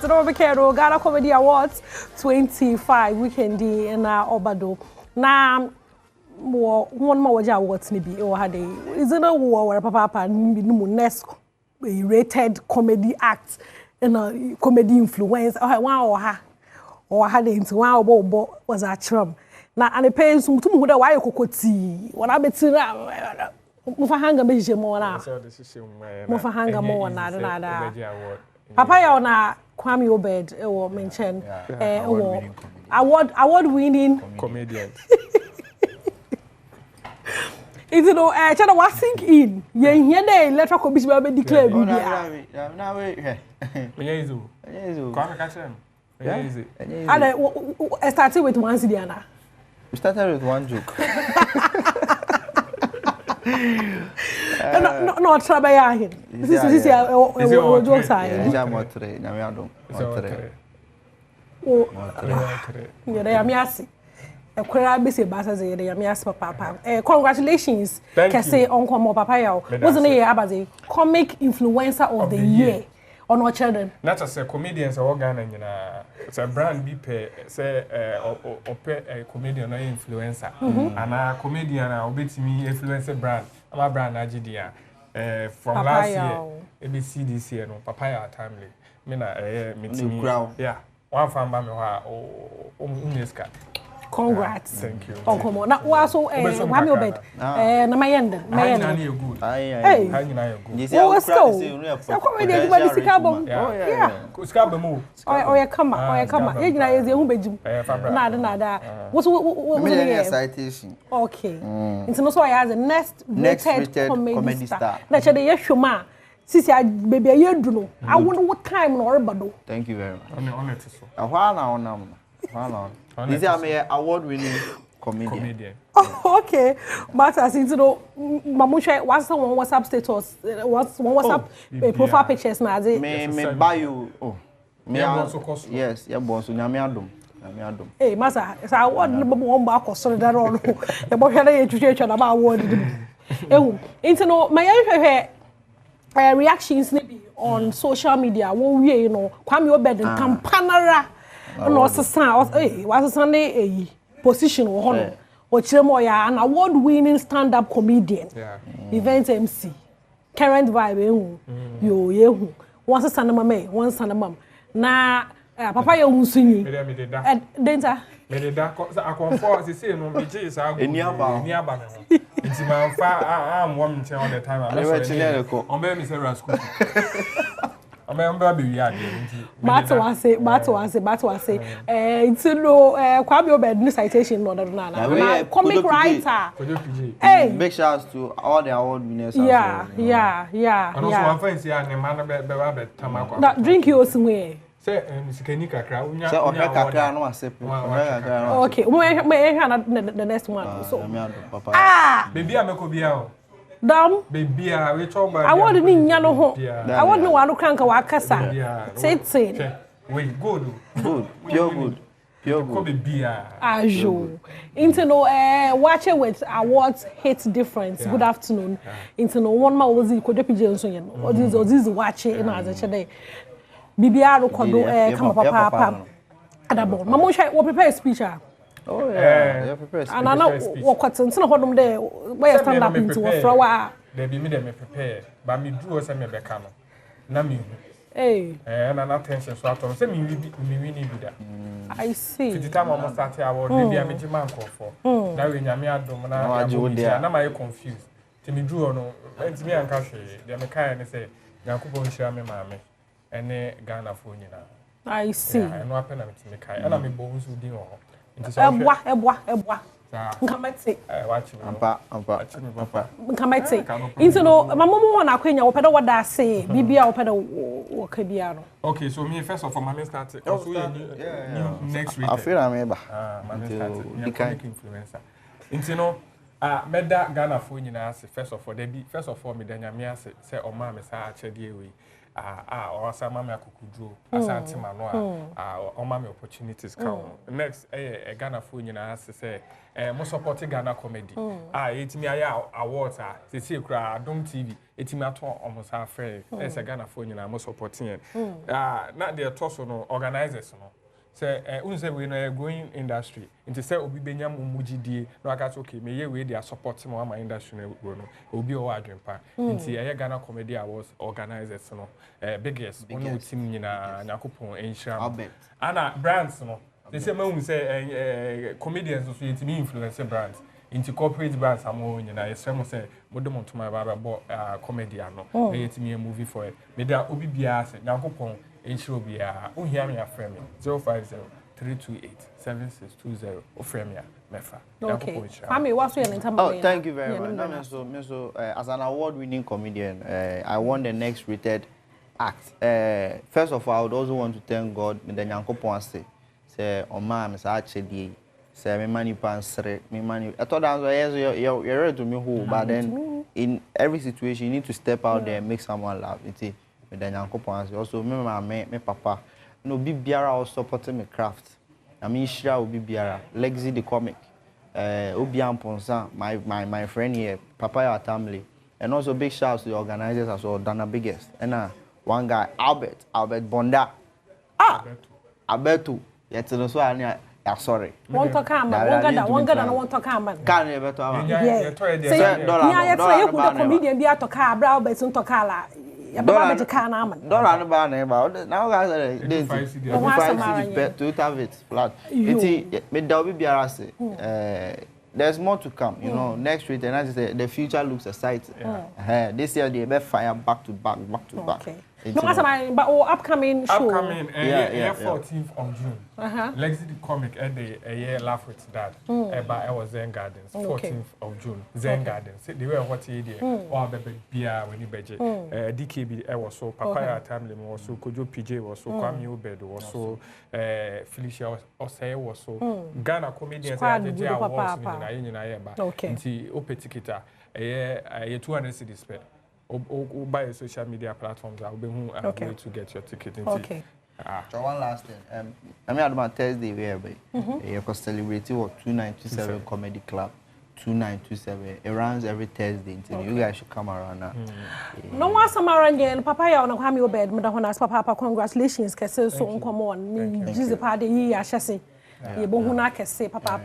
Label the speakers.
Speaker 1: no be kero Ghana Comedy Awards 25 weekend in Obado. Na one more awards ni bi o hade. Is it a war papa no UNESCO rated comedy act and a comedy influence or had into one obo was a chrum. Na and pay some to who the why kokoti. What I bet Mufa hanga beje mo na. Mufa hanga mo na. Papa ya na Kwame Obed e mention award winning
Speaker 2: comedian.
Speaker 1: Is it no chana wa sink in. Ye here dey electoral commission be declare bi bia.
Speaker 2: Na we Menyezu. Kwame ka chem. Menyezu.
Speaker 1: And I started with one Sidiana.
Speaker 3: We started with one joke.
Speaker 1: No trouble ya hin. This is joke side.
Speaker 3: Ja motre na me adom. Motre.
Speaker 1: Oh. Yeah, they am yasi. Ekwera be say basa say they am yasi papa. Congratulations. Can say uncle mo papa ya. What's the name abaze? Comic influencer of the year. On our children.
Speaker 2: Not just a comedians or Ghana, it's a brand be pay, say, or pay a comedian or influencer. And a comedian, I'll be to me influencer brand. I'm a brand Ajidia. From last year, ABC this year, no papaya timely. Mina, meeting me. Yeah, one fan by me, Unesca.
Speaker 1: Congrats.
Speaker 2: Thank you.
Speaker 1: Oh, come on. Now, also, Wami Obed. Na mayende.
Speaker 2: Good.
Speaker 1: Hey. Oh, let's go. So, come with everybody see carbon. Yeah.
Speaker 2: Scabamo.
Speaker 1: Oh, yeah, come on. You know, is who beju. Nada. What's the
Speaker 3: citation?
Speaker 1: Okay. It's also I has the next rated comedy star. Na che dey shoma. Sisi baby ayedu no. I wonder what time no orbado.
Speaker 3: Thank you very much.
Speaker 2: On it so.
Speaker 3: Ahwa na This is an award-winning comedian.
Speaker 1: Oh, okay. But as you know, Mamusha, what's the one WhatsApp status? What's one WhatsApp profile pictures? Na
Speaker 3: me bio. Oh, me yes, yeah, boss. Nyame adom.
Speaker 1: Hey, masa, so award no be one back or so that all. The boy had a tutorial about award. Into no, my reactions maybe on social media. What we you know, Kwame Obed and Campanara. No, was Sunday position or honor or Chimoya, an award-winning stand-up comedian, event MC, current vibe, you, once a son of mamma, one son of mum. Na Papa, you sing and Denta.
Speaker 2: I confess, the same on the chase. I go nearby. It's my I'm one all the time. I'm very school.
Speaker 1: Mato say. It's no Kwame Obed citation no na. Comic writer.
Speaker 3: Hey, big shouts to all the award winners.
Speaker 1: Yeah.
Speaker 2: And also one friend say na man be tamako.
Speaker 1: That drink you somewhere.
Speaker 2: Say sikeni kakra unya.
Speaker 3: Say oka kakra no Ahosepe.
Speaker 1: Okay, we the next one. So.
Speaker 2: Baby ameko bia o.
Speaker 1: Dom
Speaker 2: baby we talk about
Speaker 1: I want ni nya no ho I want no wanu kranka wa kasa say
Speaker 2: we good
Speaker 3: pure good
Speaker 2: baby
Speaker 1: ajo into no watch it with awards hit difference good afternoon into no one man was ko depije nso yen this watch in as a chede bibia ro kodo kama papa adabo mama wo prepare speech.
Speaker 3: Oh yeah, prepare.
Speaker 1: And I know what content na hodom there where stand up into flower.
Speaker 2: There be me dem prepare, but me do say me beka no. Na me.
Speaker 1: Hey.
Speaker 2: And an attention so atom say me win be that.
Speaker 1: I see.
Speaker 2: The time I start award maybe am ji man call for. Na we nyame adom na my confused. Ti me do no, enti me anka hwe. Dem kai ne say Yakubon hira me maame. Ene Ghana fo nyina.
Speaker 1: I see.
Speaker 2: And no apena me ti me kai. Na me bo nso din ho.
Speaker 1: Ebwa. Nkamete.
Speaker 2: Watch me.
Speaker 3: Ampa.
Speaker 1: Nkamete. Into no, mamumu wana akwenya wo peda wada say bibia wo peda wo ka bia no.
Speaker 2: Okay, so me first of all my start. Also next week.
Speaker 3: I feel I'm able.
Speaker 2: My start. Influencer. Into no, meda Ghana fo nyina ase first of all me da nyame ase say o ma me sa achede we. or some akukudro asante mano omame opportunities count next Ghana phone na say mo support Ghana comedy etimi aya awards say see kra Adom TV etimi ato omosa frɛ Ghana phone na mo supporting na the toss no organizers no say unse we no growing industry into say obi benya mumugidie no aka say okay me ye we dey support mo ama industry no grow no obi o adwempa into Ghana comedy awards organizers no biggest one team nyina nyakopon enhira ana brands no they say me say comedians so yetimi influence brands into corporate brands amo nyina yesem say modem ntoma baba bo comedy ano yetimi movie for it me da obi bia say nyakopon enhira bia ohia me afrɛ me 050-328-7620 ofrɛ me mefa
Speaker 1: nyakopon Kwame waso ye ntama
Speaker 3: oh thank you very much so as an award winning comedian I won the next rated act first of all I would also want to thank God me the nyakopon say oma me sa achedie say me mani pansre me mani I thought that you're ready to me who but then in every situation you need to step out there and make someone laugh me the nyakopon say also me papa no be biara also supporting me craft I mean shira obi biara Lexi the comic obi amponsa my friend here papa your family and also big shout out to the organizers as well Dana biggest and one guy Albert Bonda Alberto yet no so anya sorry
Speaker 1: one talk am one gada no one talk am
Speaker 3: can you better
Speaker 1: yeah $1 comedian bi atoka abra Albert so talk ala ya baba be ka na am
Speaker 3: $1 no ba na ba now guys they 5 to have it flat it me da obi biara say there's more to come you know next week and as the future looks exciting this year they be fire back to back
Speaker 1: okay. No, but upcoming show.
Speaker 2: 14th of June. Lexi the comic a year laugh with dad. But I was Zen Gardens. 14th of June. Zen Gardens. They were what he did. Or baby beer when he budget. DKB was so Papaya Tamlin was so Kojo PJ was so Kwame Obed was so Felicia Osei was so Ghana comedians and the awards in Ayaba. Into Opetikita a year 200 cities spent. Buy a social media platforms. I'll be who way to get your ticket.
Speaker 3: Okay. So one last thing. I mean, on Thursday, you can celebrate what 2927 Comedy Club. 2927. It runs every Thursday. You guys should come around now.
Speaker 1: No one Samara again. Papa, you on Kwame Obed. Papa, congratulations. Kese so on come on. Me, Jesus, party. I shall say. You bohuna kese, Papa.